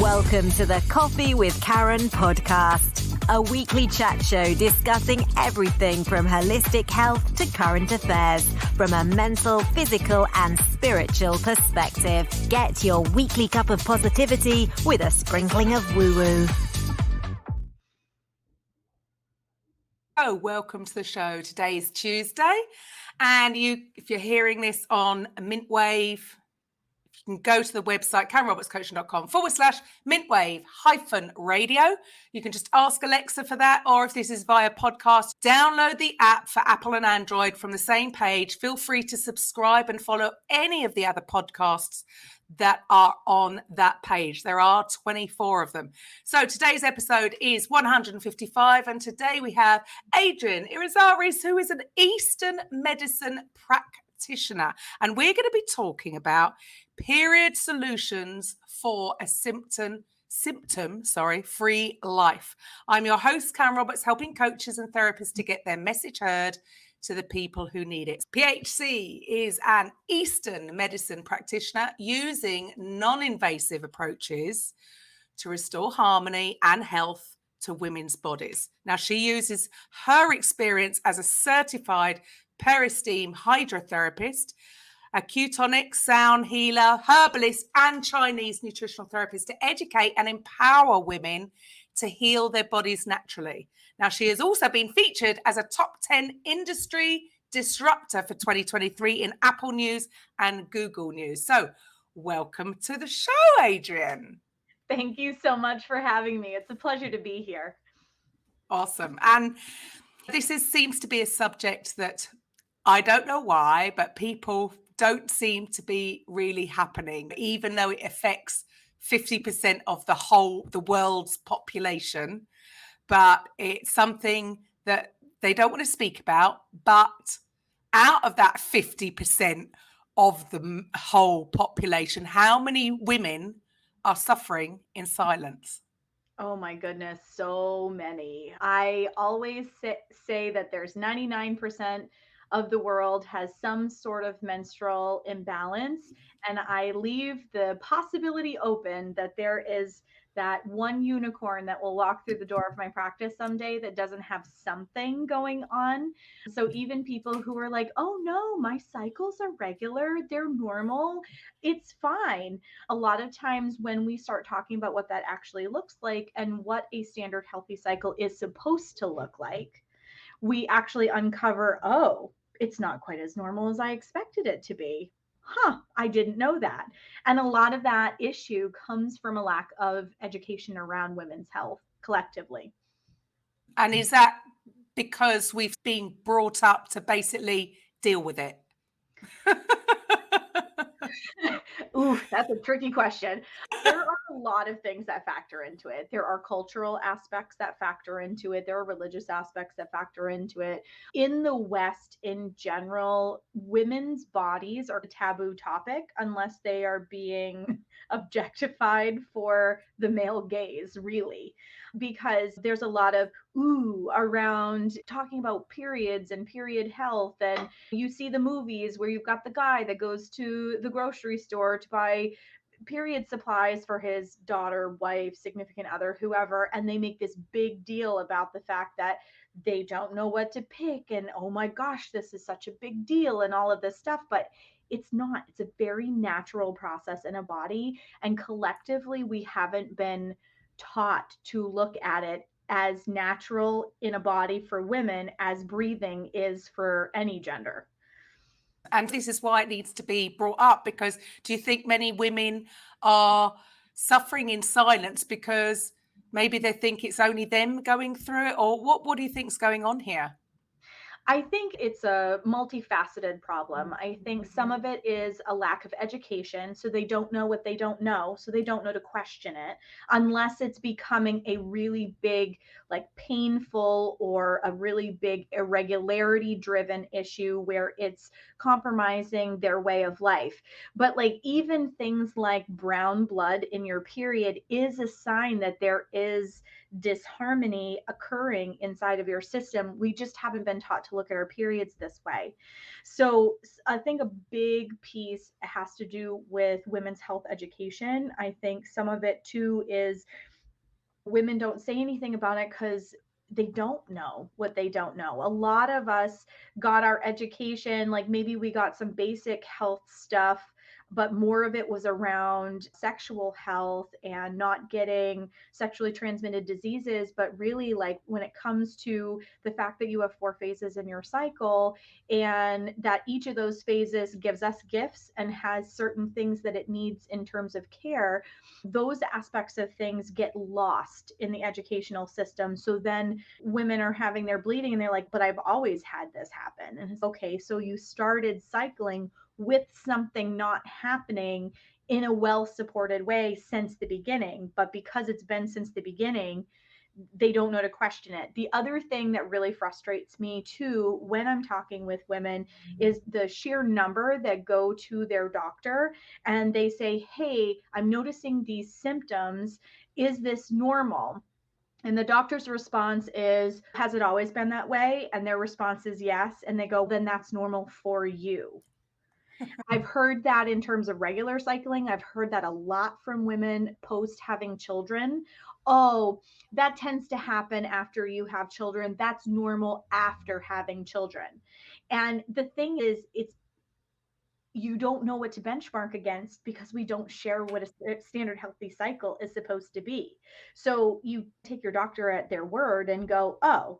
Welcome to the Coffee with Karen podcast, a weekly chat show discussing everything from holistic health to current affairs from a mental, physical, and spiritual perspective. Get your weekly cup of positivity with a sprinkling of woo-woo. Oh, welcome to the show. Today is Tuesday, and if you're hearing this on Mintwave, you can go to the website karenrobertscoaching.com/mintwave-radio. You can just ask Alexa for that, or if this is via podcast, download the app for Apple and Android from the same page. Feel free to subscribe and follow any of the other podcasts that are on that page. There are 24 of them. So today's episode is 155, and today we have Adrienne Irizarry, who is an Eastern medicine practitioner, and we're going to be talking about period solutions for a symptom-free life. I'm your host, Karen Roberts, helping coaches and therapists to get their message heard to the people who need it. PHC is an Eastern medicine practitioner using non-invasive approaches to restore harmony and health to women's bodies. Now, she uses her experience as a certified peristeam hydrotherapist, a ketonic sound healer, herbalist, and Chinese nutritional therapist to educate and empower women to heal their bodies naturally. Now, she has also been featured as a top 10 industry disruptor for 2023 in Apple News and Google News. So welcome to the show, Adrienne. Thank you so much for having me. It's a pleasure to be here. Awesome. And this seems to be a subject that I don't know why, but people don't seem to be really happening, even though it affects 50% of the world's population. But it's something that they don't want to speak about. But out of that 50% of the whole population, how many women are suffering in silence? Oh my goodness, so many. I always say that there's 99% of the world has some sort of menstrual imbalance. And I leave the possibility open that there is that one unicorn that will walk through the door of my practice someday that doesn't have something going on. So even people who are like, oh no, my cycles are regular, they're normal, it's fine. A lot of times when we start talking about what that actually looks like and what a standard healthy cycle is supposed to look like, we actually uncover, oh, it's not quite as normal as I expected it to be. I didn't know that. And a lot of that issue comes from a lack of education around women's health collectively. And is that because we've been brought up to basically deal with it? Ooh, that's a tricky question. There are a lot of things that factor into it. There are cultural aspects that factor into it. There are religious aspects that factor into it. In the West, in general, women's bodies are a taboo topic unless they are being objectified for the male gaze, really, because there's a lot of around talking about periods and period health. And you see the movies where you've got the guy that goes to the grocery store to buy period supplies for his daughter, wife, significant other, whoever, and they make this big deal about the fact that they don't know what to pick, and oh my gosh, this is such a big deal, and all of this stuff. But it's not. It's a very natural process in a body, and collectively we haven't been taught to look at it as natural in a body for women as breathing is for any gender. And this is why it needs to be brought up, because do you think many women are suffering in silence because maybe they think it's only them going through it? Or what do you think is going on here? I think it's a multifaceted problem. I think some of it is a lack of education. So they don't know what they don't know. So they don't know to question it unless it's becoming a really big, like painful or a really big irregularity driven issue where it's compromising their way of life. But like even things like brown blood in your period is a sign that there is disharmony occurring inside of your system. We just haven't been taught to look at our periods this way. So I think a big piece has to do with women's health education. I think some of it too is women don't say anything about it because they don't know what they don't know. A lot of us got our education, like maybe we got some basic health stuff, but more of it was around sexual health and not getting sexually transmitted diseases. But really, like when it comes to the fact that you have 4 phases in your cycle and that each of those phases gives us gifts and has certain things that it needs in terms of care, those aspects of things get lost in the educational system. So then women are having their bleeding and they're like, but I've always had this happen. And it's okay. So you started cycling with something not happening in a well supported way since the beginning. But because it's been since the beginning, they don't know to question it. The other thing that really frustrates me too when I'm talking with women is the sheer number that go to their doctor and they say, hey, I'm noticing these symptoms. Is this normal? And the doctor's response is, has it always been that way? And their response is yes. And they go, then that's normal for you. I've heard that in terms of regular cycling. I've heard that a lot from women post having children. Oh, that tends to happen after you have children. That's normal after having children. And the thing is, it's you don't know what to benchmark against because we don't share what a standard healthy cycle is supposed to be. So you take your doctor at their word and go, oh,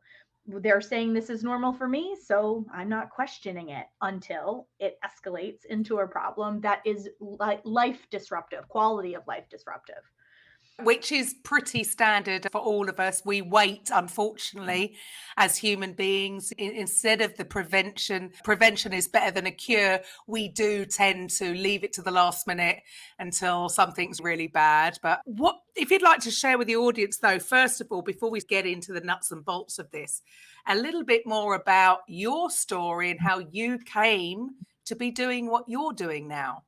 they're saying this is normal for me, so I'm not questioning it until it escalates into a problem that is life disruptive, quality of life disruptive. Which is pretty standard for all of us. We wait, unfortunately, as human beings. Instead of the prevention is better than a cure, we do tend to leave it to the last minute until something's really bad. But what if you'd like to share with the audience, though, first of all, before we get into the nuts and bolts of this, a little bit more about your story and how you came to be doing what you're doing now?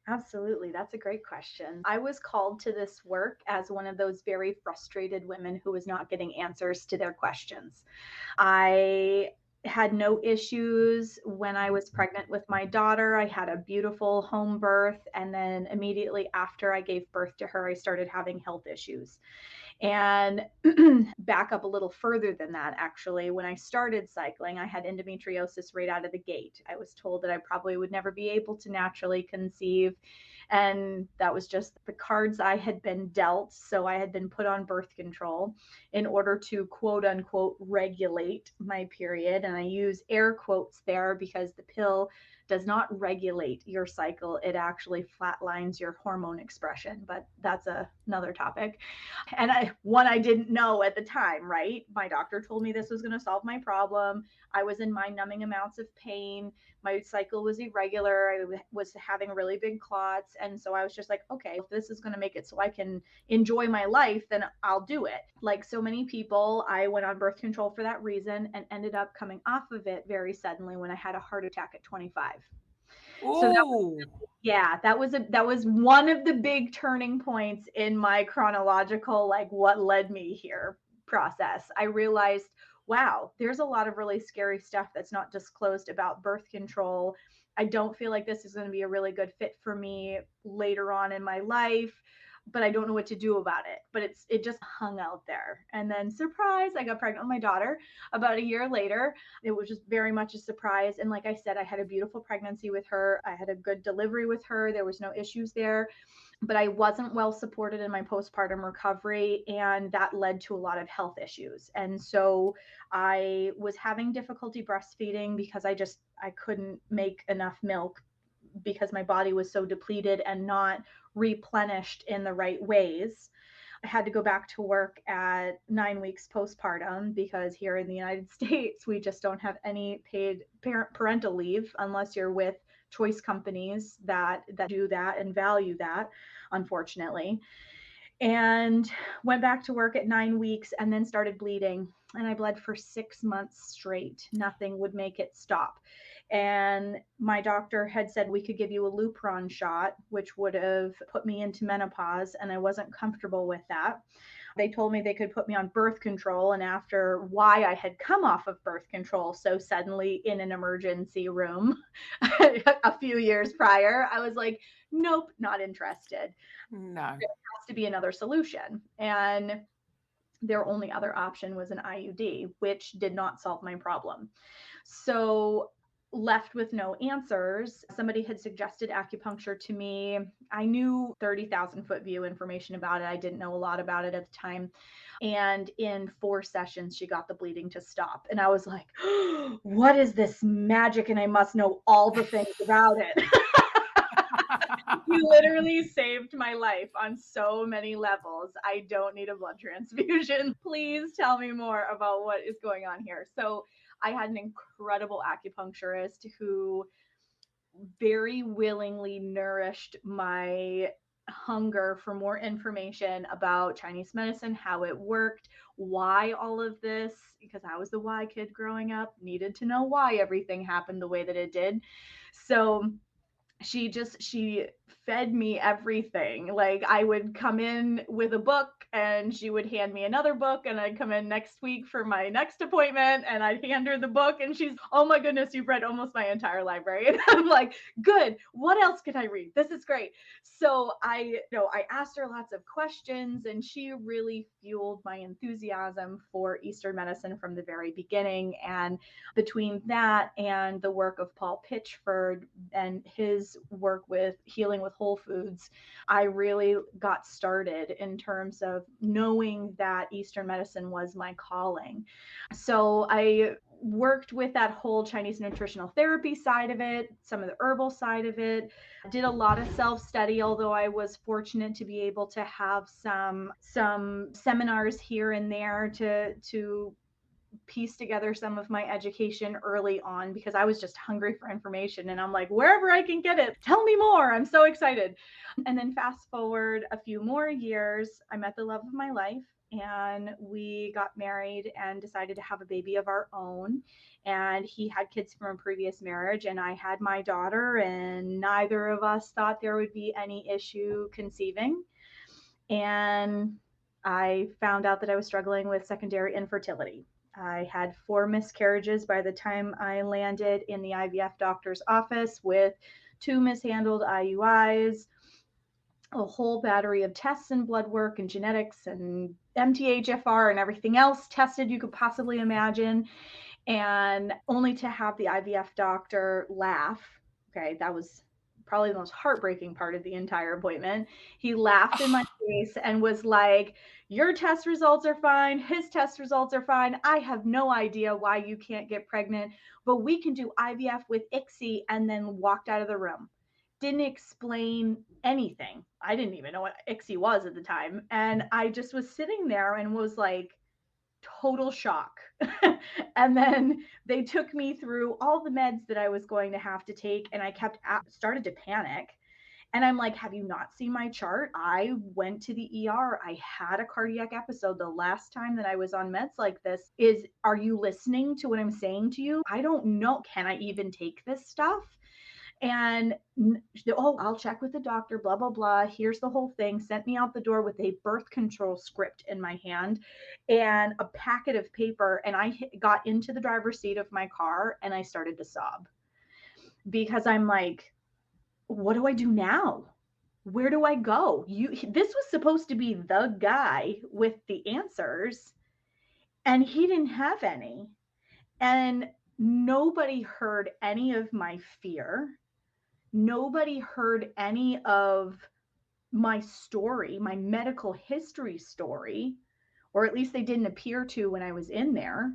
Absolutely. That's a great question. I was called to this work as one of those very frustrated women who was not getting answers to their questions. I had no issues when I was pregnant with my daughter. I had a beautiful home birth. And then immediately after I gave birth to her, I started having health issues. And back up a little further than that, actually, when I started cycling, I had endometriosis right out of the gate. I was told that I probably would never be able to naturally conceive. And that was just the cards I had been dealt. So I had been put on birth control in order to quote unquote regulate my period. And I use air quotes there because the pill does not regulate your cycle. It actually flatlines your hormone expression, but that's another topic. And I didn't know at the time, right? My doctor told me this was going to solve my problem. I was in mind numbing amounts of pain. My cycle was irregular. I was having really big clots. And so I was just like, okay, if this is going to make it so I can enjoy my life, then I'll do it. Like so many people, I went on birth control for that reason and ended up coming off of it very suddenly when I had a heart attack at 25. So that Oh, that was one of the big turning points in my chronological, like what led me here process. I realized, wow, there's a lot of really scary stuff that's not disclosed about birth control. I don't feel like this is going to be a really good fit for me later on in my life, but I don't know what to do about it. But it just hung out there. And then surprise, I got pregnant with my daughter about a year later. It was just very much a surprise. And like I said, I had a beautiful pregnancy with her. I had a good delivery with her. There was no issues there, but I wasn't well supported in my postpartum recovery, and that led to a lot of health issues. And so I was having difficulty breastfeeding because I couldn't make enough milk because my body was so depleted and not replenished in the right ways. I had to go back to work at 9 weeks postpartum because here in the United States, we just don't have any paid parental leave unless you're with choice companies that do that and value that, unfortunately. and went back to work at 9 weeks and then started bleeding. And I bled for 6 months straight. Nothing would make it stop. And my doctor had said we could give you a Lupron shot, which would have put me into menopause. And I wasn't comfortable with that. They told me they could put me on birth control. And after why I had come off of birth control so suddenly in an emergency room a few years prior, I was like, nope, not interested. No. There has to be another solution. And their only other option was an IUD, which did not solve my problem. So left with no answers, somebody had suggested acupuncture to me. I knew 30,000 foot view information about it. I didn't know a lot about it at the time. And in 4 sessions, she got the bleeding to stop. And I was like, what is this magic? And I must know all the things about it. You literally saved my life on so many levels. I don't need a blood transfusion. Please tell me more about what is going on here. So I had an incredible acupuncturist who very willingly nourished my hunger for more information about Chinese medicine, how it worked, why all of this, because I was the why kid growing up, needed to know why everything happened the way that it did. So she fed me everything. Like I would come in with a book and she would hand me another book, and I'd come in next week for my next appointment and I'd hand her the book and she's, oh my goodness, you've read almost my entire library. And I'm like, good, what else can I read? This is great. So I asked her lots of questions, and she really fueled my enthusiasm for Eastern medicine from the very beginning. And between that and the work of Paul Pitchford and his work with healing with whole foods, I really got started in terms of knowing that Eastern medicine was my calling. So I worked with that whole Chinese nutritional therapy side of it, some of the herbal side of it, did a lot of self-study, although I was fortunate to be able to have some seminars here and there to piece together some of my education early on, because I was just hungry for information. And I'm like, wherever I can get it, tell me more. I'm so excited. And then fast forward a few more years, I met the love of my life and we got married and decided to have a baby of our own. And he had kids from a previous marriage and I had my daughter, and neither of us thought there would be any issue conceiving. And I found out that I was struggling with secondary infertility. I had 4 miscarriages by the time I landed in the IVF doctor's office, with 2 mishandled IUIs, a whole battery of tests and blood work and genetics and MTHFR and everything else tested you could possibly imagine. And only to have the IVF doctor laugh. Okay, that was probably the most heartbreaking part of the entire appointment. He laughed in my face and was like, your test results are fine. His test results are fine. I have no idea why you can't get pregnant, but we can do IVF with ICSI, and then walked out of the room. Didn't explain anything. I didn't even know what ICSI was at the time. And I just was sitting there and was like, total shock. And then they took me through all the meds that I was going to have to take, and I started to panic. And I'm like, have you not seen my chart? I went to the ER. I had a cardiac episode the last time that I was on meds like this. Are you listening to what I'm saying to you? I don't know. Can I even take this stuff? And I'll check with the doctor, blah, blah, blah. Here's the whole thing. Sent me out the door with a birth control script in my hand and a packet of paper. And I got into the driver's seat of my car and I started to sob, because I'm like, what do I do now? Where do I go? This was supposed to be the guy with the answers, and he didn't have any. And nobody heard any of my fear. Nobody heard any of my story, my medical history story, or at least they didn't appear to when I was in there.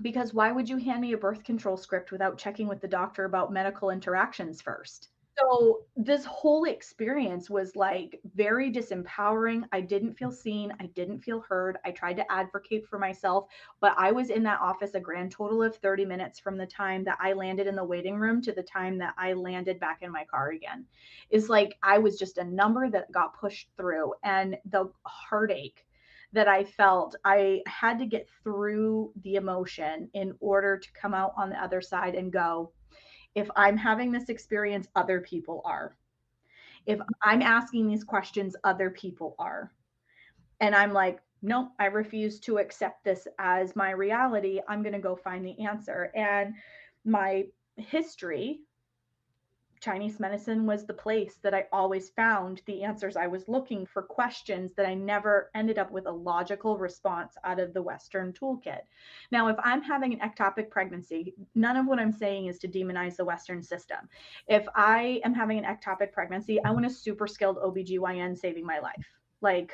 Because why would you hand me a birth control script without checking with the doctor about medical interactions first? So this whole experience was like very disempowering. I didn't feel seen. I didn't feel heard. I tried to advocate for myself, but I was in that office a grand total of 30 minutes from the time that I landed in the waiting room to the time that I landed back in my car again. It's like I was just a number that got pushed through, and the heartache that I felt, I had to get through the emotion in order to come out on the other side and go, if I'm having this experience, other people are. If I'm asking these questions, other people are. And I'm like, nope, I refuse to accept this as my reality. I'm going to go find the answer. And my history, Chinese medicine was the place that I always found the answers I was looking for, questions that I never ended up with a logical response out of the Western toolkit. Now, if I'm having an ectopic pregnancy, none of what I'm saying is to demonize the Western system. If I am having an ectopic pregnancy, I want a super skilled OBGYN saving my life, like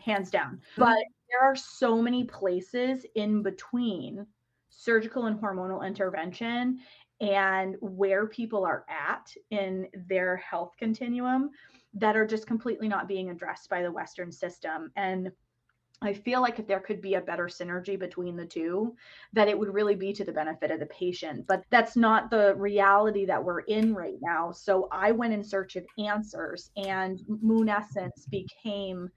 hands down. But there are so many places in between surgical and hormonal intervention and where people are at in their health continuum that are just completely not being addressed by the Western system. And I feel like if there could be a better synergy between the two, that it would really be to the benefit of the patient. But that's not the reality that we're in right now. So I went in search of answers, and Moon Essence became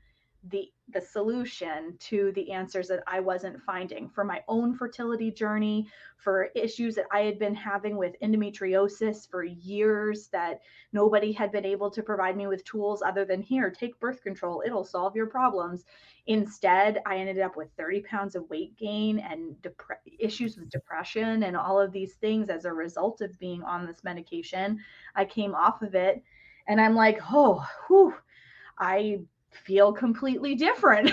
the solution to the answers that I wasn't finding for my own fertility journey, for issues that I had been having with endometriosis for years that nobody had been able to provide me with tools other than, here, take birth control, it'll solve your problems. Instead, I ended up with 30 pounds of weight gain and issues with depression and all of these things as a result of being on this medication. I came off of it and I'm like, oh, whew, I feel completely different.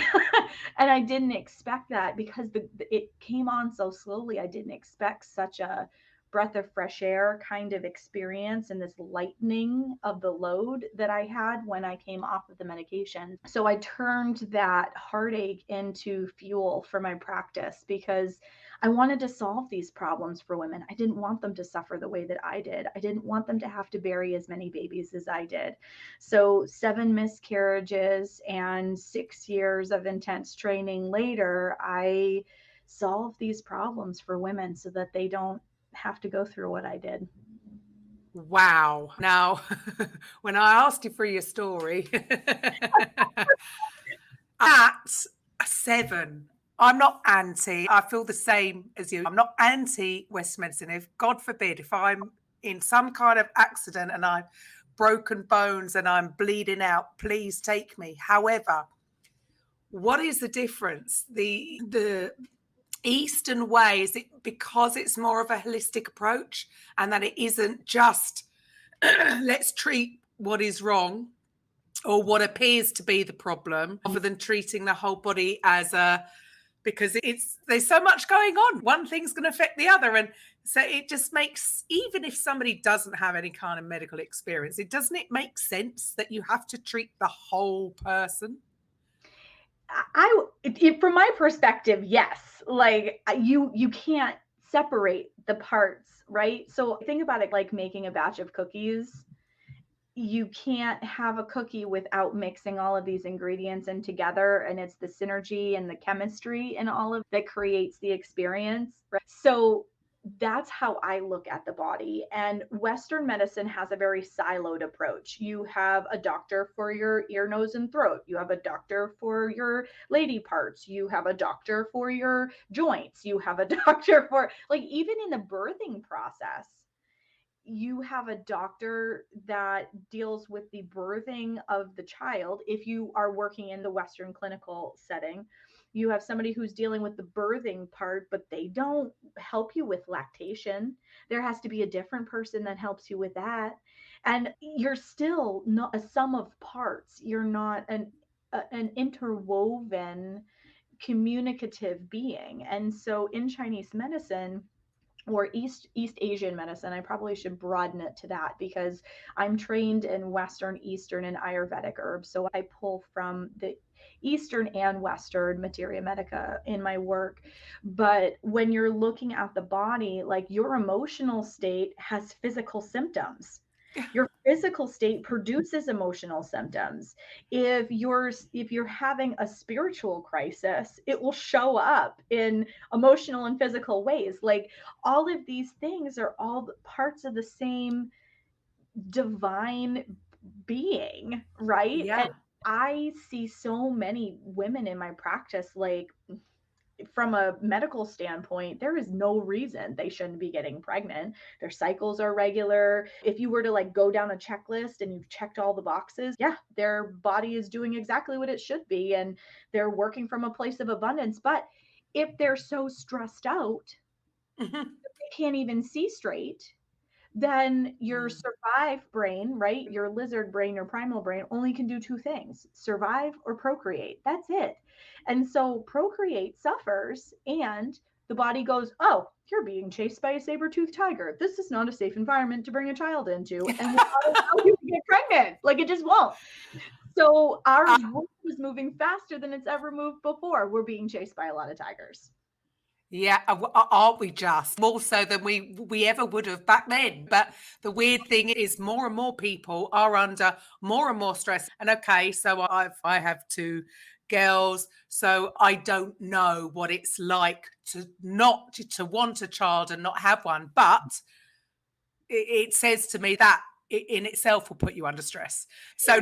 And I didn't expect that because it came on so slowly. I didn't expect such a breath of fresh air kind of experience and this lightening of the load that I had when I came off of the medication. So I turned that heartache into fuel for my practice because I wanted to solve these problems for women. I didn't want them to suffer the way that I did. I didn't want them to have to bury as many babies as I did. So 7 miscarriages and 6 years of intense training later, I solved these problems for women so that they don't have to go through what I did. Wow. Now, when I asked you for your story, at 7, I'm not anti. I feel the same as you. I'm not anti Western medicine. If God forbid, if I'm in some kind of accident and I've broken bones and I'm bleeding out, please take me. However, what is the difference? The Eastern way, is it because it's more of a holistic approach and that it isn't just let's treat what is wrong or what appears to be the problem rather than treating the whole body as a, because there's so much going on. One thing's going to affect the other. And so it just makes, even if somebody doesn't have any kind of medical experience, doesn't it make sense that you have to treat the whole person? From my perspective, yes. Like you can't separate the parts, right? So think about it like making a batch of cookies. You can't have a cookie without mixing all of these ingredients in together, and it's the synergy and the chemistry and all of that creates the experience, right? So that's how I look at the body. And Western medicine has a very siloed approach. You have a doctor for your ear, nose, and throat. You have a doctor for your lady parts. You have a doctor for your joints. You have a doctor for, like, even in the birthing process, you have a doctor that deals with the birthing of the child. If you are working in the Western clinical setting, you have somebody who's dealing with the birthing part, but they don't help you with lactation. There has to be a different person that helps you with that. And you're still not a sum of parts. You're not an interwoven communicative being. And so in Chinese medicine, or East Asian medicine, I probably should broaden it to that because I'm trained in Western, Eastern, and Ayurvedic herbs. So I pull from the Eastern and Western materia medica in my work. But when you're looking at the body, like, your emotional state has physical symptoms. Your physical state produces emotional symptoms. If you're having a spiritual crisis, it will show up in emotional and physical ways. Like, all of these things are all parts of the same divine being, right? And Yeah. I see so many women in my practice, like, from a medical standpoint, there is no reason they shouldn't be getting pregnant. Their cycles are regular. If you were to like go down a checklist and you've checked all the boxes, yeah, their body is doing exactly what it should be, and they're working from a place of abundance. But if they're so stressed out, Mhm. they can't even see straight, then your survive brain, right? Your lizard brain, your primal brain only can do two things: survive or procreate. That's it. And so procreate suffers, and the body goes, oh, you're being chased by a saber-toothed tiger. This is not a safe environment to bring a child into, and will not allow you to get pregnant. Like, it just won't. So our Uh, world is moving faster than it's ever moved before. We're being chased by a lot of tigers. Yeah, aren't we just more so than we ever would have back then? But the weird thing is, more and more people are under more and more stress. And okay, so I have two girls, so I don't know what it's like to not to want a child and not have one. But it says to me that in itself will put you under stress. So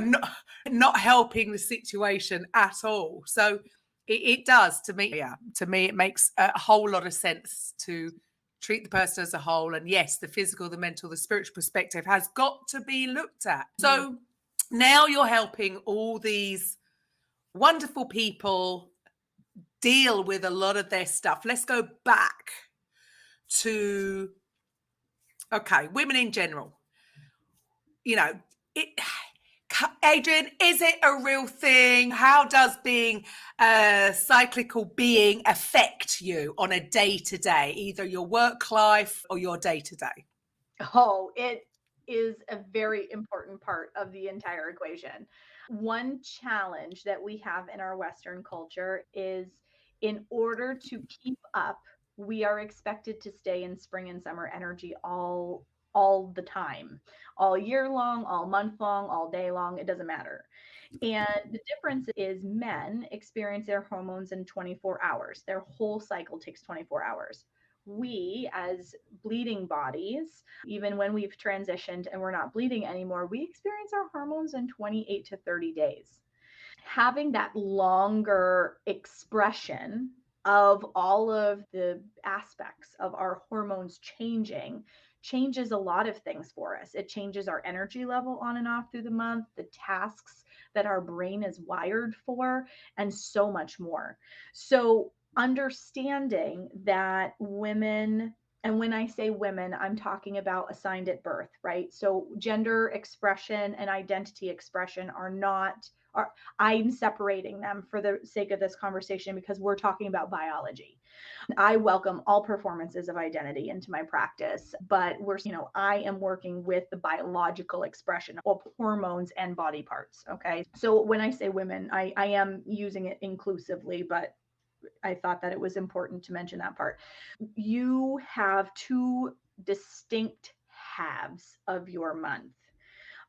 not helping the situation at all. So it does to me. Yeah, to me, it makes a whole lot of sense to treat the person as a whole. And yes, the physical, the mental, the spiritual perspective has got to be looked at. So now you're helping all these wonderful people deal with a lot of their stuff. Let's go back to, okay, women in general. You know, it, Adrienne, is it a real thing? How does being a cyclical being affect you on a day-to-day, either your work life or your day-to-day? Oh, it is a very important part of the entire equation. One challenge that we have in our Western culture is, in order to keep up, we are expected to stay in spring and summer energy all the time, all year long, all month long, all day long. It doesn't matter. And the difference is, men experience their hormones in 24 hours. Their whole cycle takes 24 hours. We, as bleeding bodies, even when we've transitioned and we're not bleeding anymore, we experience our hormones in 28 to 30 days. Having that longer expression of all of the aspects of our hormones changing changes a lot of things for us. It changes our energy level on and off through the month, the tasks that our brain is wired for, and so much more. So understanding that women, and when I say women, I'm talking about assigned at birth, right? So gender expression and identity expression are not, I'm separating them for the sake of this conversation because we're talking about biology. I welcome all performances of identity into my practice, but I am working with the biological expression of hormones and body parts. Okay. So when I say women, I am using it inclusively, but I thought that it was important to mention that part. You have two distinct halves of your month.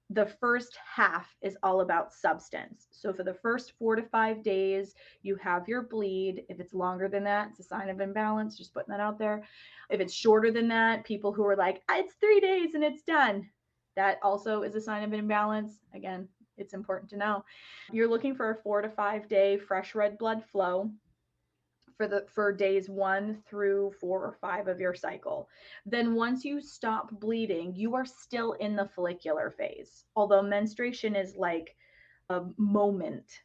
The first half is all about substance. So for the first 4 to 5 days, you have your bleed. If it's longer than that, it's a sign of imbalance. Just putting that out there. If it's shorter than that, people who are like, it's 3 days and it's done, that also is a sign of an imbalance. Again, it's important to know. You're looking for a 4 to 5 day fresh red blood flow for days 1 through 4 or 5 of your cycle. Then once you stop bleeding, you are still in the follicular phase. Although menstruation is like a moment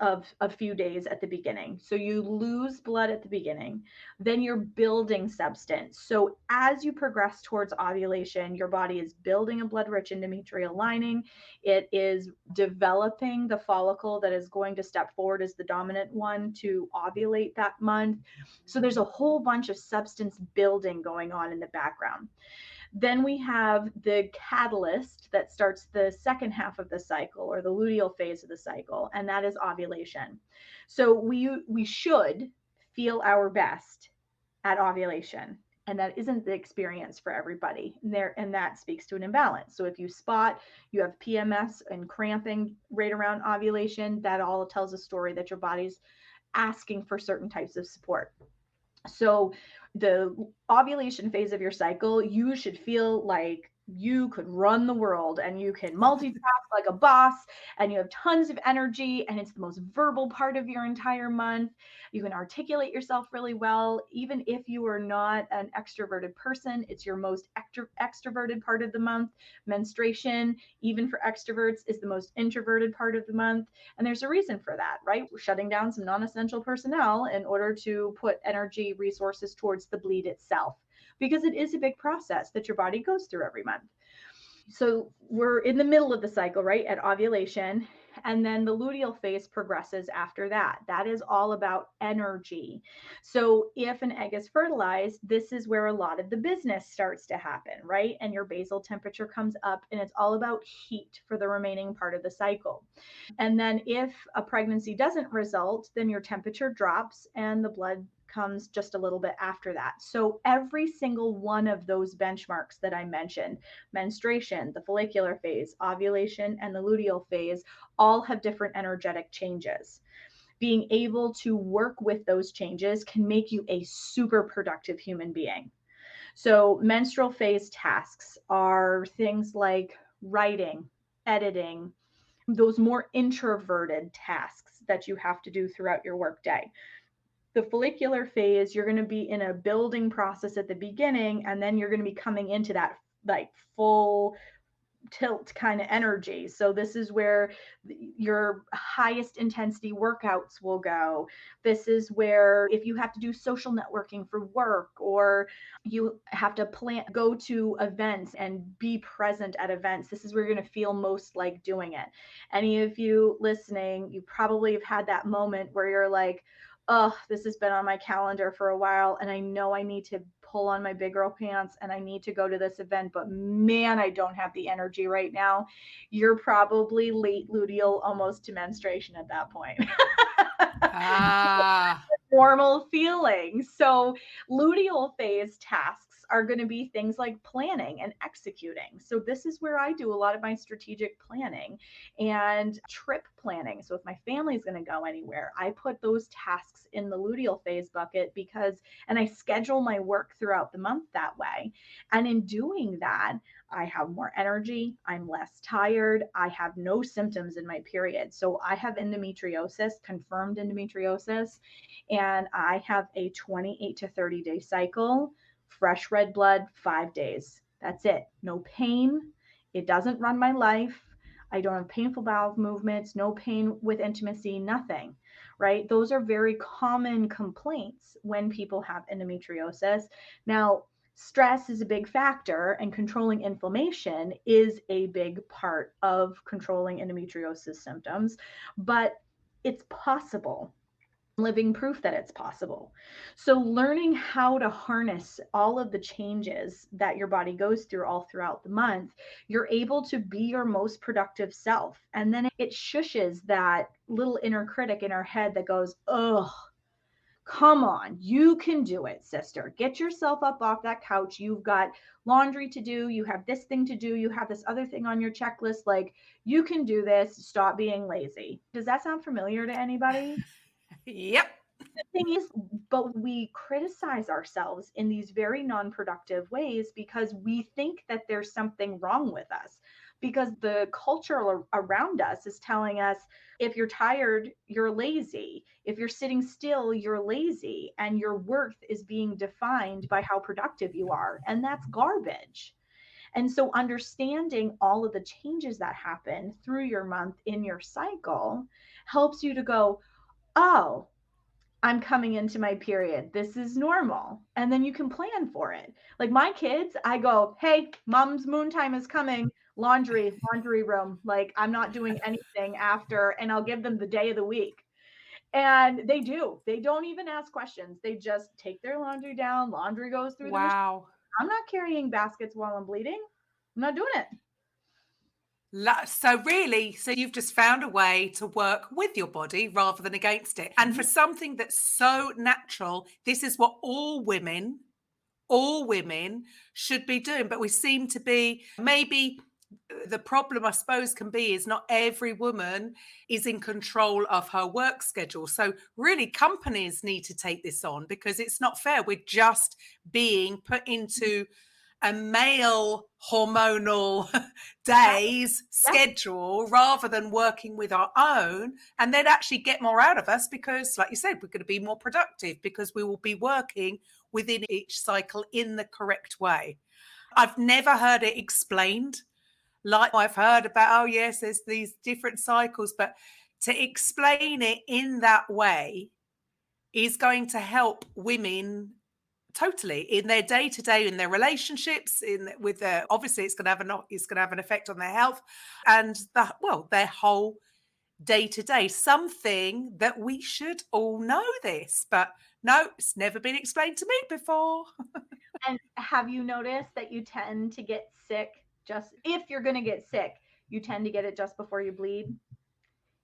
of a few days at the beginning. So you lose blood at the beginning, then you're building substance. So as you progress towards ovulation, your body is building a blood-rich endometrial lining. It is developing the follicle that is going to step forward as the dominant one to ovulate that month. So there's a whole bunch of substance building going on in the background. Then we have the catalyst that starts the second half of the cycle, or the luteal phase of the cycle, and that is ovulation. So we should feel our best at ovulation. And that isn't the experience for everybody. And that speaks to an imbalance. So if you spot you have PMS and cramping right around ovulation, that all tells a story that your body's asking for certain types of support. So the ovulation phase of your cycle, you should feel like you could run the world and you can multitask like a boss and you have tons of energy and it's the most verbal part of your entire month. You can articulate yourself really well. Even if you are not an extroverted person, it's your most extroverted part of the month. Menstruation, even for extroverts, is the most introverted part of the month. And there's a reason for that, right? We're shutting down some non-essential personnel in order to put energy resources towards the bleed itself, because it is a big process that your body goes through every month. So we're in the middle of the cycle, right, at ovulation. And then the luteal phase progresses after that. That is all about energy. So if an egg is fertilized, this is where a lot of the business starts to happen, right? And your basal temperature comes up, and it's all about heat for the remaining part of the cycle. And then if a pregnancy doesn't result, then your temperature drops and the blood comes just a little bit after that. So every single one of those benchmarks that I mentioned, menstruation, the follicular phase, ovulation, and the luteal phase, all have different energetic changes. Being able to work with those changes can make you a super productive human being. So menstrual phase tasks are things like writing, editing, those more introverted tasks that you have to do throughout your workday. The follicular phase, you're going to be in a building process at the beginning, and then you're going to be coming into that like full tilt kind of energy. So this is where your highest intensity workouts will go. This is where if you have to do social networking for work, or you have to go to events and be present at events, this is where you're going to feel most like doing it. Any of you listening, you probably have had that moment where you're like, oh, this has been on my calendar for a while and I know I need to pull on my big girl pants and I need to go to this event, but man, I don't have the energy right now. You're probably late luteal, almost to menstruation at that point. Normal feeling. So luteal phase tasks are going to be things like planning and executing. So this is where I do a lot of my strategic planning and trip planning. So if my family is going to go anywhere, I put those tasks in the luteal phase bucket and I schedule my work throughout the month that way. And in doing that, I have more energy. I'm less tired. I have no symptoms in my period. So I have endometriosis, confirmed endometriosis, and I have a 28 to 30 day cycle, fresh red blood, 5 days. That's it. No pain. It doesn't run my life. I don't have painful bowel movements, no pain with intimacy, nothing, right? Those are very common complaints when people have endometriosis. Now, stress is a big factor, and controlling inflammation is a big part of controlling endometriosis symptoms, but it's possible. Living proof that it's possible. So learning how to harness all of the changes that your body goes through all throughout the month, you're able to be your most productive self. And then it shushes that little inner critic in our head that goes, oh, come on, you can do it, sister. Get yourself up off that couch. You've got laundry to do. You have this thing to do. You have this other thing on your checklist. Like, you can do this. Stop being lazy. Does that sound familiar to anybody? Yep. The thing is, but we criticize ourselves in these very non-productive ways because we think that there's something wrong with us, because the culture around us is telling us, if you're tired, you're lazy. If you're sitting still, you're lazy, and your worth is being defined by how productive you are. And that's garbage. And so understanding all of the changes that happen through your month in your cycle helps you to go, oh, I'm coming into my period. This is normal. And then you can plan for it. Like my kids, I go, hey, mom's moon time is coming. Laundry room. Like, I'm not doing anything after, and I'll give them the day of the week. And they do. They don't even ask questions. They just take their laundry down. Laundry goes through the machine. Wow. I'm not carrying baskets while I'm bleeding. I'm not doing it. So you've just found a way to work with your body rather than against it. And for something that's so natural, this is what all women all women should be doing. But we seem to be, maybe the problem, I suppose, can be is not every woman is in control of her work schedule. So really companies need to take this on, because it's not fair. We're just being put into a male hormonal days schedule rather than working with our own, and they'd actually get more out of us, because like you said, we're going to be more productive because we will be working within each cycle in the correct way. I've never heard it explained like I've heard about, oh yes, there's these different cycles, but to explain it in that way is going to help women totally in their day to day, in their relationships, in with their, obviously it's going to have an effect on their health and their whole day to day. Something that we should all know this, but no, it's never been explained to me before. And have you noticed that you tend to get sick just if you're going to get sick, you tend to get it just before you bleed?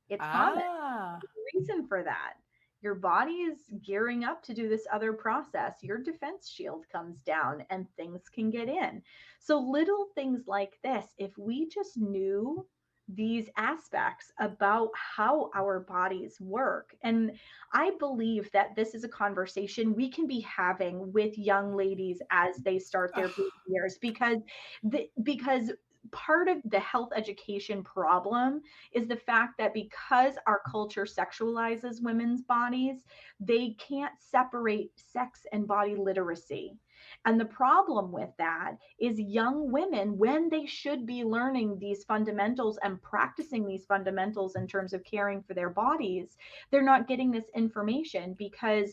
It's common. Ah, Reason for that. Your body is gearing up to do this other process. Your defense shield comes down and things can get in. So, little things like this, if we just knew these aspects about how our bodies work. And I believe that this is a conversation we can be having with young ladies as they start their years, because part of the health education problem is the fact that because our culture sexualizes women's bodies, they can't separate sex and body literacy. And the problem with that is young women, when they should be learning these fundamentals and practicing these fundamentals in terms of caring for their bodies, they're not getting this information because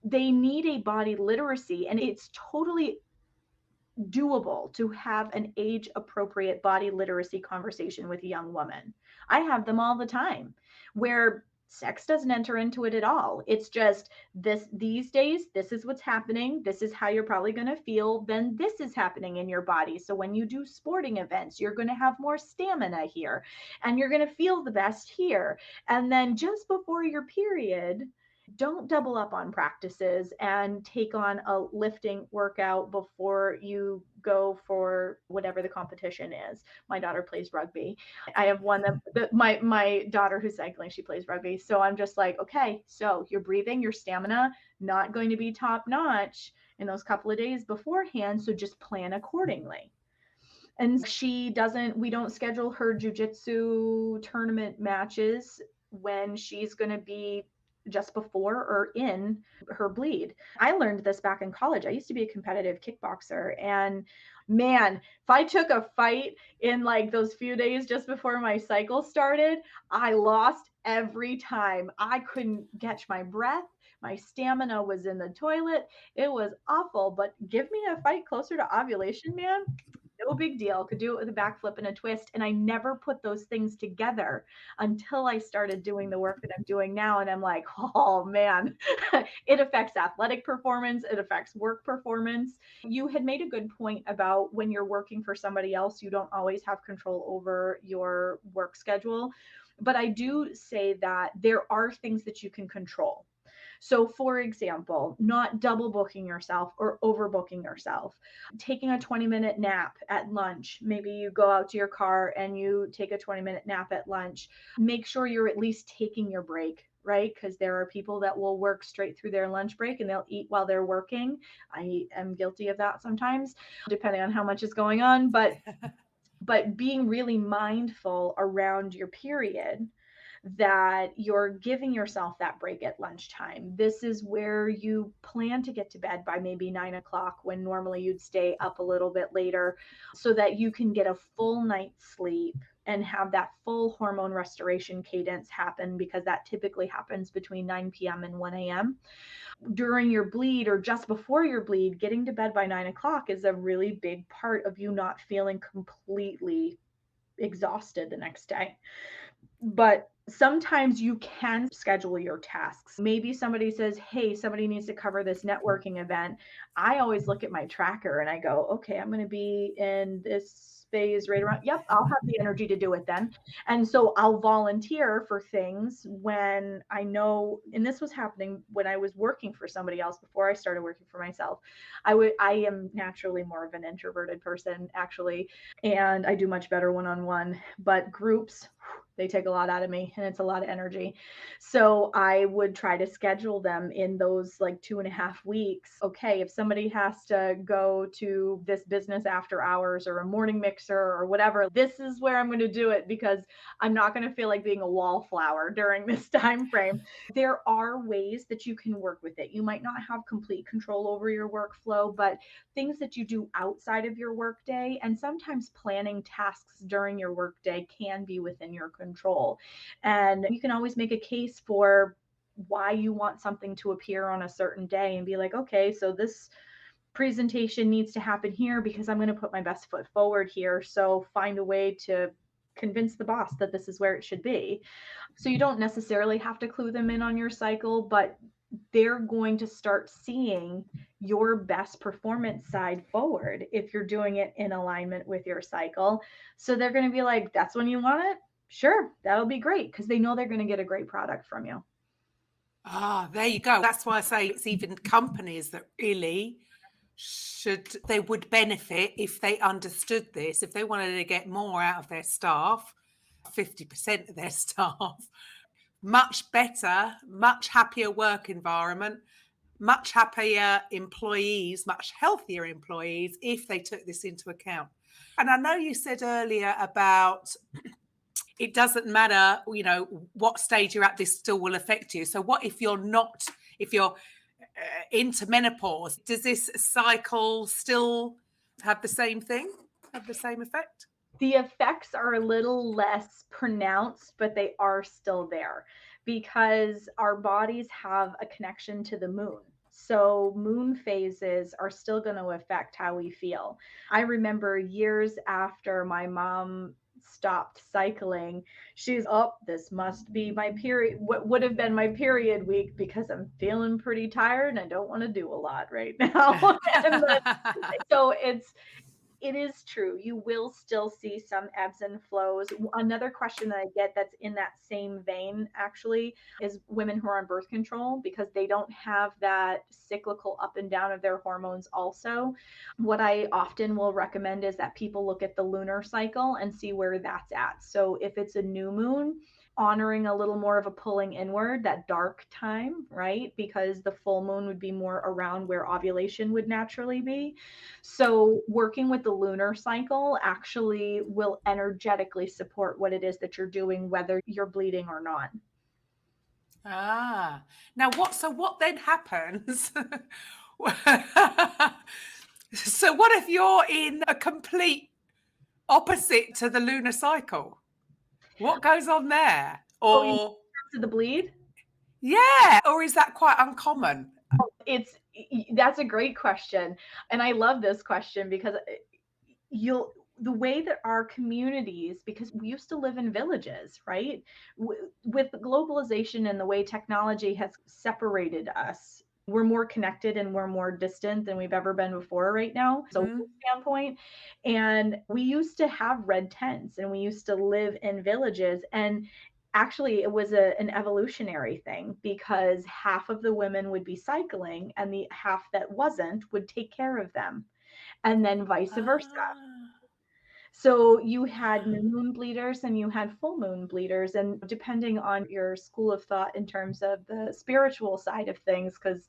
they need a body literacy. And it's totally doable to have an age appropriate body literacy conversation with a young woman. I have them all the time where sex doesn't enter into it at all. It's just these days, this is what's happening. This is how you're probably going to feel. Then this is happening in your body. So when you do sporting events, you're going to have more stamina here and you're going to feel the best here. And then just before your period, don't double up on practices and take on a lifting workout before you go for whatever the competition is. My daughter plays rugby. I have one that my daughter who's cycling, she plays rugby. So I'm just like, okay, so your breathing, your stamina, not going to be top notch in those couple of days beforehand. So just plan accordingly. And we don't schedule her jujitsu tournament matches when she's going to be just before or in her bleed. I learned this back in college. I used to be a competitive kickboxer, and man, if I took a fight in like those few days just before my cycle started, I lost every time. I couldn't catch my breath. My stamina was in the toilet. It was awful, but give me a fight closer to ovulation, man. No big deal. Could do it with a backflip and a twist. And I never put those things together until I started doing the work that I'm doing now. And I'm like, oh man, it affects athletic performance. It affects work performance. You had made a good point about when you're working for somebody else, you don't always have control over your work schedule. But I do say that there are things that you can control. So, for example, not double booking yourself or overbooking yourself, taking a 20-minute nap at lunch. Maybe you go out to your car and you take a 20-minute nap at lunch. Make sure you're at least taking your break, right? Because there are people that will work straight through their lunch break and they'll eat while they're working. I am guilty of that sometimes, depending on how much is going on. But being really mindful around your period, that you're giving yourself that break at lunchtime. This is where you plan to get to bed by maybe 9 o'clock when normally you'd stay up a little bit later, so that you can get a full night's sleep and have that full hormone restoration cadence happen, because that typically happens between 9 p.m. and 1 a.m. During your bleed or just before your bleed, getting to bed by 9 o'clock is a really big part of you not feeling completely exhausted the next day. But Sometimes you can schedule your tasks. Maybe somebody says, hey, somebody needs to cover this networking event. I always look at my tracker and I go, okay, I'm going to be in this phase right around. Yep, I'll have the energy to do it then. And so I'll volunteer for things when I know, and this was happening when I was working for somebody else before I started working for myself. I am naturally more of an introverted person, actually, and I do much better one-on-one, but groups, they take a lot out of me and it's a lot of energy. So I would try to schedule them in those like 2.5 weeks. Okay, if somebody has to go to this business after hours or a morning mixer or whatever, this is where I'm going to do it because I'm not going to feel like being a wallflower during this time frame. There are ways that you can work with it. You might not have complete control over your workflow, but things that you do outside of your workday, and sometimes planning tasks during your workday can be within your control. And you can always make a case for why you want something to appear on a certain day and be like, okay, so this presentation needs to happen here because I'm going to put my best foot forward here. So find a way to convince the boss that this is where it should be. So you don't necessarily have to clue them in on your cycle, but they're going to start seeing your best performance side forward if you're doing it in alignment with your cycle. So they're going to be like, that's when you want it? Sure, that'll be great, because they know they're going to get a great product from you. There you go. That's why I say it's even companies that really they would benefit if they understood this, if they wanted to get more out of their staff, 50% of their staff, much better, much happier work environment, much happier employees, much healthier employees, if they took this into account. And I know you said earlier about it doesn't matter, what stage you're at, this still will affect you. So what if you're into menopause? Does this cycle still have the same thing, have the same effect? The effects are a little less pronounced, but they are still there because our bodies have a connection to the moon. So moon phases are still going to affect how we feel. I remember years after my mom stopped cycling, she's, oh, this must be my period, what would have been my period week, because I'm feeling pretty tired and I don't want to do a lot right now. So it is true. You will still see some ebbs and flows. Another question that I get that's in that same vein, actually, is women who are on birth control, because they don't have that cyclical up and down of their hormones also. What I often will recommend is that people look at the lunar cycle and see where that's at. So if it's a new moon, honoring a little more of a pulling inward, that dark time, right? Because the full moon would be more around where ovulation would naturally be. So working with the lunar cycle actually will energetically support what it is that you're doing, whether you're bleeding or not. Now what then happens? So what if you're in a complete opposite to the lunar cycle? What goes on there? Or to the bleed? Yeah, or is that quite uncommon? That's a great question. And I love this question because the way that our communities, because we used to live in villages, right? With globalization and the way technology has separated us, we're more connected and we're more distant than we've ever been before right now. So standpoint. And we used to have red tents and we used to live in villages. And actually it was an evolutionary thing, because half of the women would be cycling and the half that wasn't would take care of them, and then vice versa. So you had new moon bleeders and you had full moon bleeders, and depending on your school of thought in terms of the spiritual side of things, because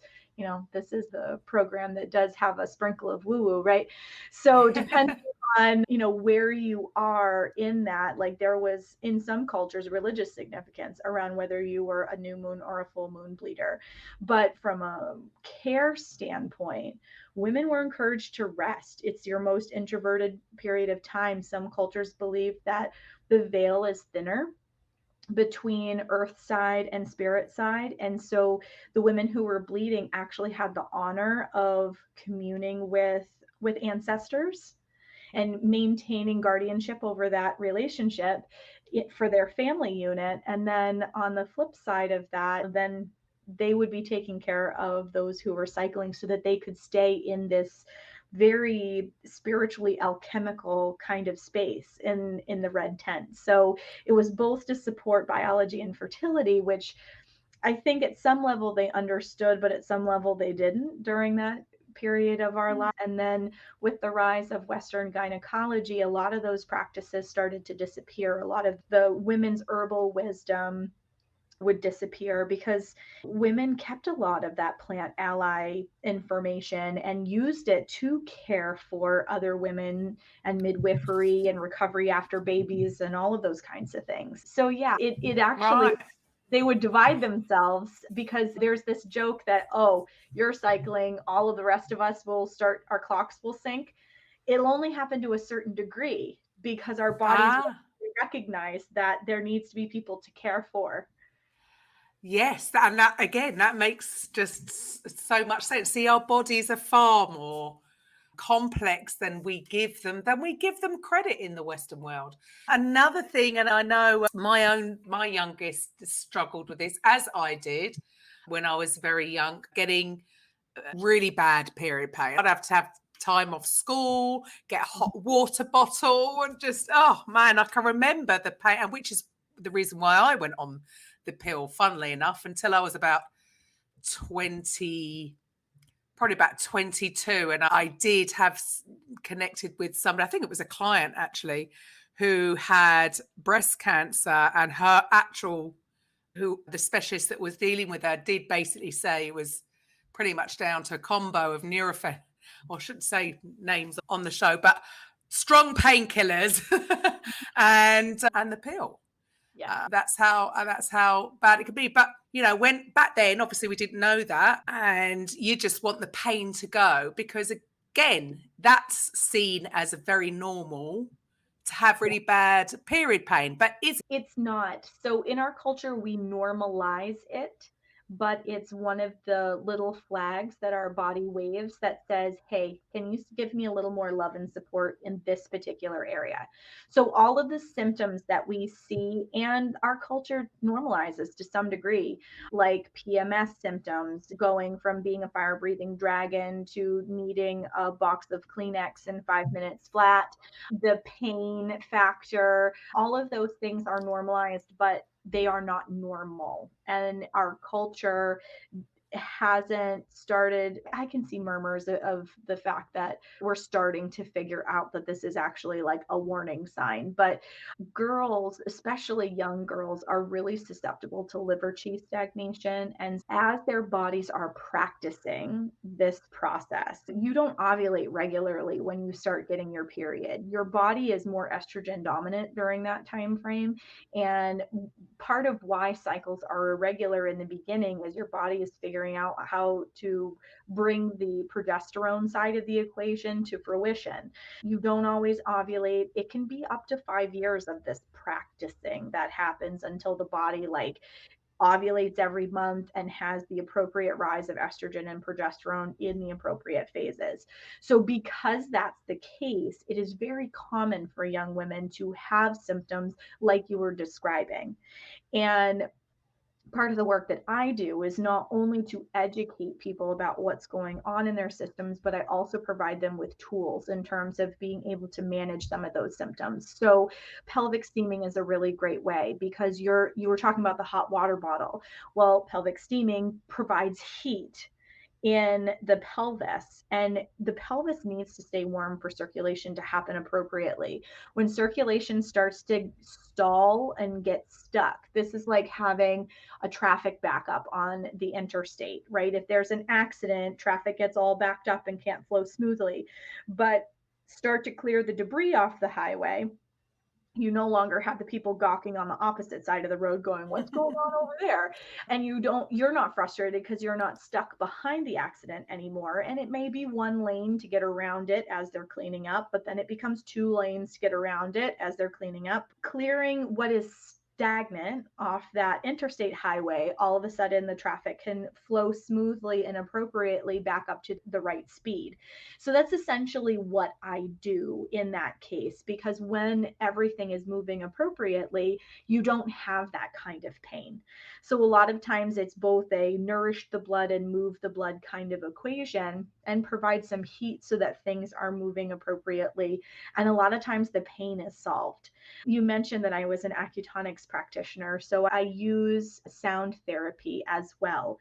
this is the program that does have a sprinkle of woo-woo, right? So depending on where you are in that, like there was in some cultures religious significance around whether you were a new moon or a full moon bleeder. But from a care standpoint, women were encouraged to rest. It's your most introverted period of time. Some cultures believe that the veil is thinner between earth side and spirit side. And so the women who were bleeding actually had the honor of communing with ancestors and maintaining guardianship over that relationship for their family unit. And then on the flip side of that, then they would be taking care of those who were cycling so that they could stay in this very spiritually alchemical kind of space in the red tent. So it was both to support biology and fertility, which I think at some level they understood, but at some level they didn't during that period of our life. And then with the rise of Western gynecology, a lot of those practices started to disappear. A lot of the women's herbal wisdom would disappear because women kept a lot of that plant ally information and used it to care for other women and midwifery and recovery after babies and all of those kinds of things. So yeah, it actually, Right. they would divide themselves because there's this joke that, oh, you're cycling, all of the rest of us will start, our clocks will sync. It'll only happen to a certain degree because our bodies recognize that there needs to be people to care for. Yes, and that again, that makes just so much sense. See, our bodies are far more complex than we give them credit in the Western world. Another thing, and I know my youngest struggled with this, as I did when I was very young, getting really bad period pain. I'd have to have time off school, get a hot water bottle, and just, oh man, I can remember the pain, and which is the reason why I went on the pill, funnily enough, until I was about 20, probably about 22. And I did have connected with somebody, I think it was a client actually, who had breast cancer, and the specialist that was dealing with her did basically say it was pretty much down to a combo of Nurofen, or I shouldn't say names on the show, but strong painkillers and the pill. Yeah. That's how bad it could be. But when back then, obviously we didn't know that, and you just want the pain to go, because again, that's seen as a very normal to have really bad period pain. But it's not. So in our culture, we normalize it, but it's one of the little flags that our body waves that says, hey, can you give me a little more love and support in this particular area? So all of the symptoms that we see and our culture normalizes to some degree, like PMS symptoms, going from being a fire breathing dragon to needing a box of Kleenex in 5 minutes flat, the pain factor, all of those things are normalized, but they are not normal. And our culture hasn't started. I can see murmurs of the fact that we're starting to figure out that this is actually like a warning sign. But girls, especially young girls, are really susceptible to liver chi stagnation. And as their bodies are practicing this process, you don't ovulate regularly when you start getting your period. Your body is more estrogen dominant during that time frame. And part of why cycles are irregular in the beginning is your body is figuring out how to bring the progesterone side of the equation to fruition. You don't always ovulate. It can be up to 5 years of this practicing that happens until the body ovulates every month and has the appropriate rise of estrogen and progesterone in the appropriate phases. So because that's the case, it is very common for young women to have symptoms like you were describing. And part of the work that I do is not only to educate people about what's going on in their systems, but I also provide them with tools in terms of being able to manage some of those symptoms. So pelvic steaming is a really great way, because you were talking about the hot water bottle. Well, pelvic steaming provides heat in the pelvis, and the pelvis needs to stay warm for circulation to happen appropriately. When circulation starts to stall and get stuck, this is like having a traffic backup on the interstate, right? If there's an accident, traffic gets all backed up and can't flow smoothly. But start to clear the debris off the highway, you no longer have the people gawking on the opposite side of the road going, what's going on over there? And you're not frustrated because you're not stuck behind the accident anymore. And it may be one lane to get around it as they're cleaning up, but then it becomes 2 lanes to get around it as they're cleaning up. Clearing what is stagnant off that interstate highway, all of a sudden the traffic can flow smoothly and appropriately back up to the right speed. So that's essentially what I do in that case, because when everything is moving appropriately, you don't have that kind of pain. So a lot of times it's both a nourish the blood and move the blood kind of equation, and provide some heat so that things are moving appropriately. And a lot of times the pain is solved. You mentioned that I was an acutonics practitioner, so I use sound therapy as well.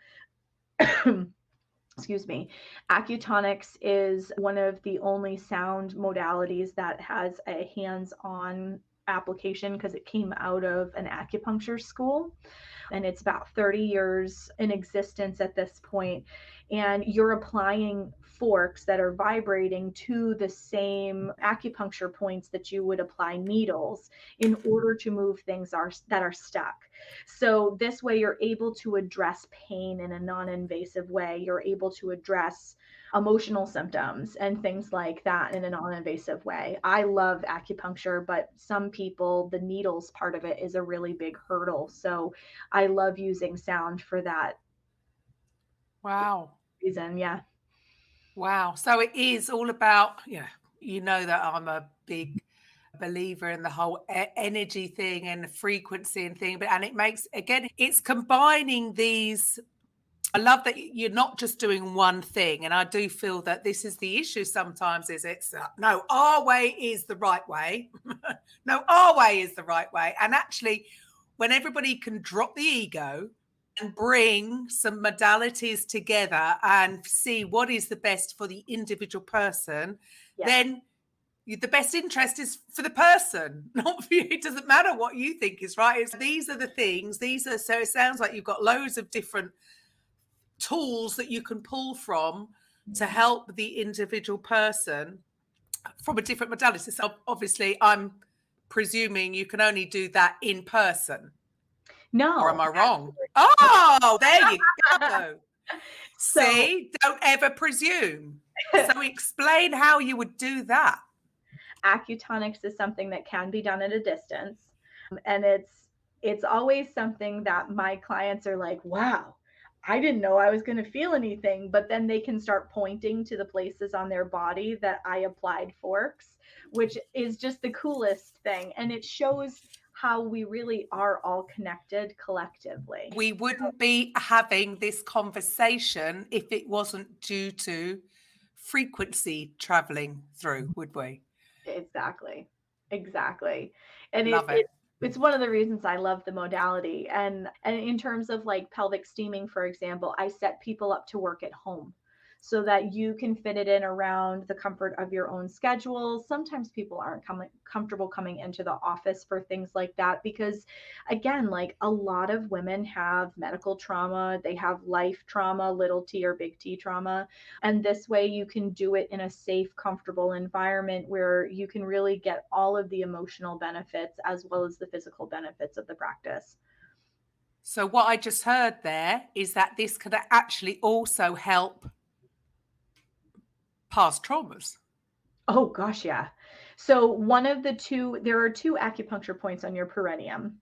Excuse me. Acutonics is one of the only sound modalities that has a hands-on application, because it came out of an acupuncture school, and it's about 30 years in existence at this point. And you're applying forks that are vibrating to the same acupuncture points that you would apply needles in order to move things that are stuck. So this way you're able to address pain in a non-invasive way. You're able to address emotional symptoms and things like that in a non-invasive way. I love acupuncture, but some people, the needles part of it is a really big hurdle. So I love using sound for that Wow. reason. Yeah. Wow. So it is all about, you know that I'm a big believer in the whole energy thing and frequency and thing, and it makes, again, it's combining these. I love that you're not just doing one thing. And I do feel that this is the issue sometimes, is it's no, our way is the right way. No, our way is the right way. And actually, when everybody can drop the ego and bring some modalities together and see what is the best for the individual person, then the best interest is for the person, not for you. It doesn't matter what you think is right. These are the things. So it sounds like you've got loads of different tools that you can pull from to help the individual person from a different modality. So obviously, I'm presuming you can only do that in person. No. Or am I wrong? Oh, there you go. So, see, don't ever presume. So explain how you would do that. Acutonics is something that can be done at a distance. And it's always something that my clients are like, wow, I didn't know I was going to feel anything. But then they can start pointing to the places on their body that I applied forks, which is just the coolest thing. And it shows how we really are all connected collectively. We wouldn't be having this conversation if it wasn't due to frequency traveling through, would we? Exactly. And Love it. it's one of the reasons I love the modality. And in terms of like pelvic steaming, for example, I set people up to work at home so that you can fit it in around the comfort of your own schedule. Sometimes people aren't comfortable coming into the office for things like that, because again, like a lot of women have medical trauma, they have life trauma, little t or big T trauma. And this way you can do it in a safe, comfortable environment where you can really get all of the emotional benefits as well as the physical benefits of the practice. So what I just heard there is that this could actually also help past traumas. Oh gosh, yeah. So one of there are two acupuncture points on your perineum.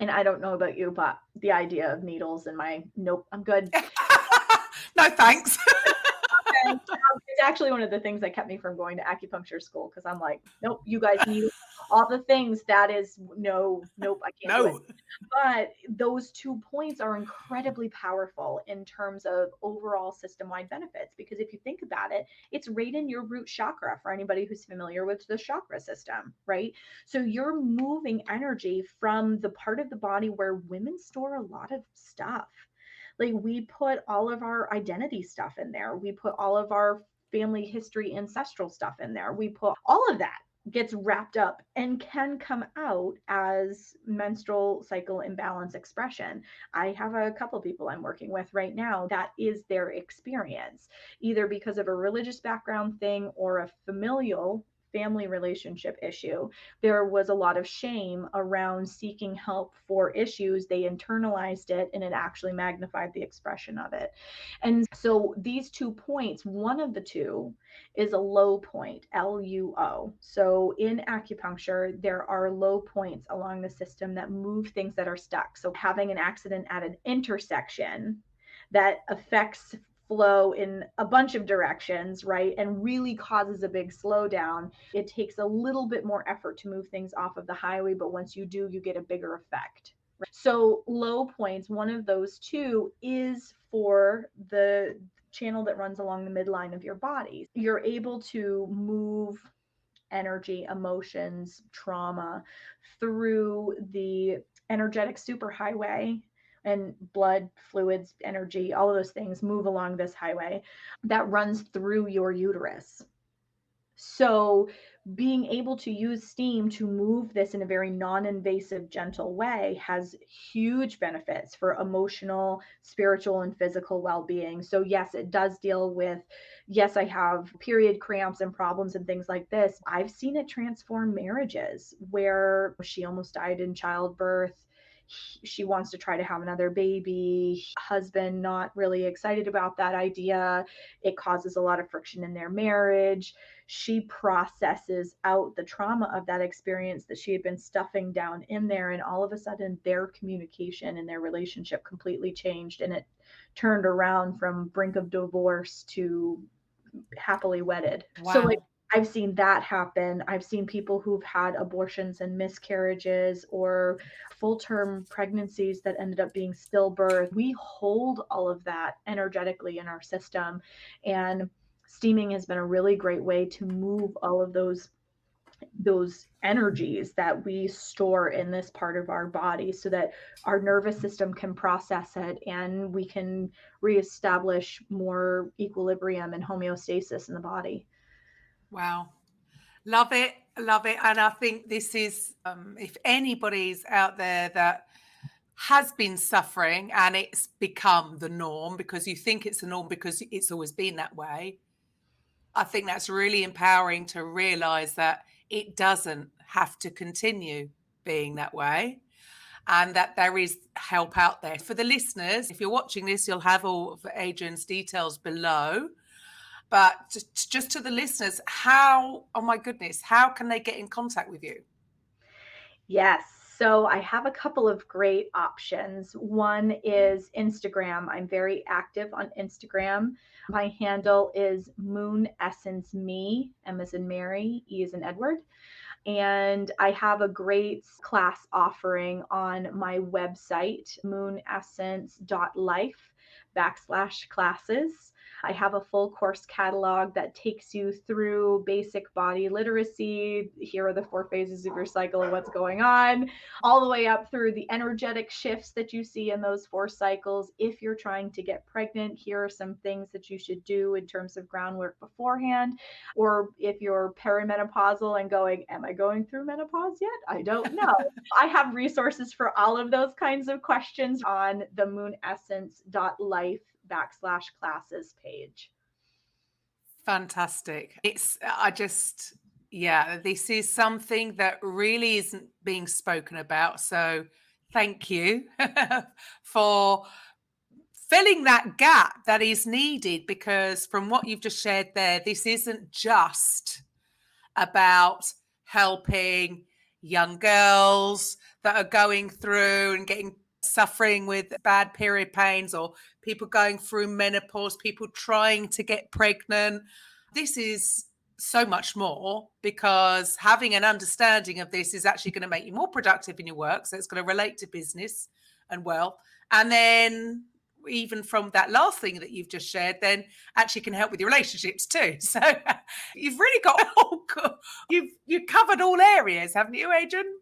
And I don't know about you, but the idea of needles in nope, I'm good. No, thanks. It's actually one of the things that kept me from going to acupuncture school, because I'm like, nope, you guys need all the things. That is nope, I can't do it. But those 2 points are incredibly powerful in terms of overall system-wide benefits, because if you think about it, it's right in your root chakra, for anybody who's familiar with the chakra system, right? So you're moving energy from the part of the body where women store a lot of stuff. Like we put all of our identity stuff in there. We put all of our family history, ancestral stuff in there. We put all of that gets wrapped up and can come out as menstrual cycle imbalance expression. I have a couple people I'm working with right now that is their experience, either because of a religious background thing or a familial family relationship issue. There was a lot of shame around seeking help for issues. They internalized it and it actually magnified the expression of it. And so these 2 points, one of the two is a low point, LUO. So in acupuncture, there are low points along the system that move things that are stuck. So having an accident at an intersection that affects flow in a bunch of directions, right? And really causes a big slowdown. It takes a little bit more effort to move things off of the highway, but once you do, you get a bigger effect. So low points, one of those two is for the channel that runs along the midline of your body. You're able to move energy, emotions, trauma through the energetic superhighway, and blood, fluids, energy, all of those things move along this highway that runs through your uterus. So being able to use steam to move this in a very non-invasive, gentle way has huge benefits for emotional, spiritual, and physical well-being. So yes, it does deal with, yes, I have period cramps and problems and things like this. I've seen it transform marriages where she almost died in childbirth. She wants to try to have another baby. Husband not really excited about that idea. It causes a lot of friction in their marriage. She processes out the trauma of that experience that she had been stuffing down in there, and all of a sudden their communication and their relationship completely changed, and it turned around from brink of divorce to happily wedded. Wow. So like I've seen that happen. I've seen people who've had abortions and miscarriages or full-term pregnancies that ended up being stillbirth. We hold all of that energetically in our system, and steaming has been a really great way to move all of those energies that we store in this part of our body so that our nervous system can process it and we can reestablish more equilibrium and homeostasis in the body. Wow. Love it. Love it. And I think this is, if anybody's out there that has been suffering and it's become the norm because you think it's the norm because it's always been that way, I think that's really empowering to realize that it doesn't have to continue being that way and that there is help out there. For the listeners, if you're watching this, you'll have all of Adrienne's details below. But just to the listeners, how can they get in contact with you? Yes. So I have a couple of great options. One is Instagram. I'm very active on Instagram. My handle is Moon Essence Me, M as in Mary, E as in Edward. And I have a great class offering on my website, moonessence.life/classes. I have a full course catalog that takes you through basic body literacy. Here are the 4 phases of your cycle and what's going on, all the way up through the energetic shifts that you see in those 4 cycles. If you're trying to get pregnant, here are some things that you should do in terms of groundwork beforehand. Or if you're perimenopausal and going, am I going through menopause yet? I don't know. I have resources for all of those kinds of questions on the moonessence.life/classes page. Fantastic. This is something that really isn't being spoken about. So thank you for filling that gap that is needed, because from what you've just shared there, this isn't just about helping young girls that are going through and suffering with bad period pains, or people going through menopause, people trying to get pregnant. This is so much more, because having an understanding of this is actually going to make you more productive in your work. So it's going to relate to business and wealth. And then even from that last thing that you've just shared, then actually can help with your relationships too. So you've really got you've covered all areas, haven't you, Adrienne?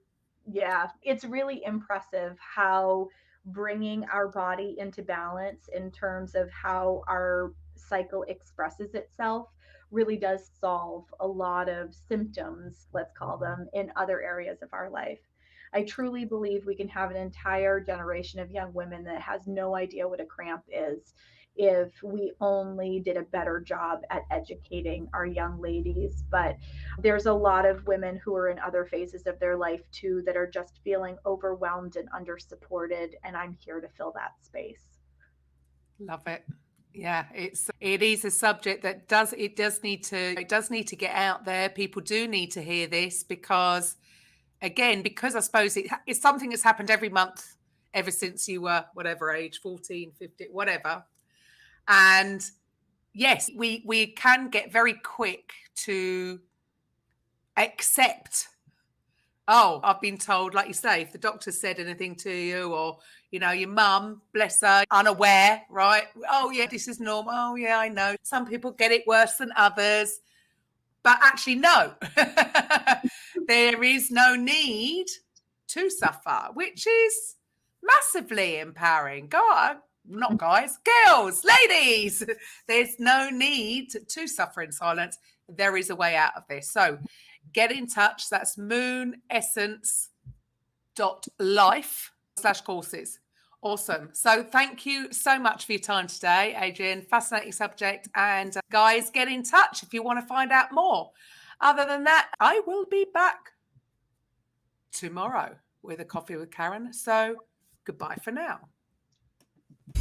Yeah, it's really impressive how bringing our body into balance in terms of how our cycle expresses itself really does solve a lot of symptoms, let's call them, in other areas of our life. I truly believe we can have an entire generation of young women that has no idea what a cramp is. if we only did a better job at educating our young ladies. But there's a lot of women who are in other phases of their life too that are just feeling overwhelmed and undersupported, and I'm here to fill that space. Love it. Yeah, it is a subject that does need to get out there. People do need to hear this because I suppose it's something that's happened every month ever since you were whatever age, 14, 15, whatever. And yes, we can get very quick to accept, oh, I've been told, like you say, if the doctor said anything to you, or, you know, your mum, bless her, unaware, right? Oh, yeah, this is normal. Oh, yeah, I know. Some people get it worse than others. But actually, no, there is no need to suffer, which is massively empowering. Not guys, girls, ladies, there's no need to suffer in silence. There is a way out of this. So get in touch. That's moonessence.life/courses. Awesome. So thank you so much for your time today, Adrienne. Fascinating subject. And guys, get in touch if you want to find out more. Other than that, I will be back tomorrow with a Coffee with Karen. So goodbye for now.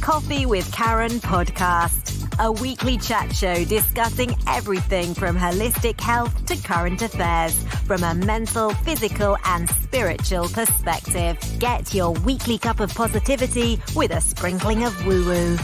Coffee with Karen podcast, a weekly chat show discussing everything from holistic health to current affairs from a mental, physical and spiritual perspective. Get your weekly cup of positivity with a sprinkling of woo-woo.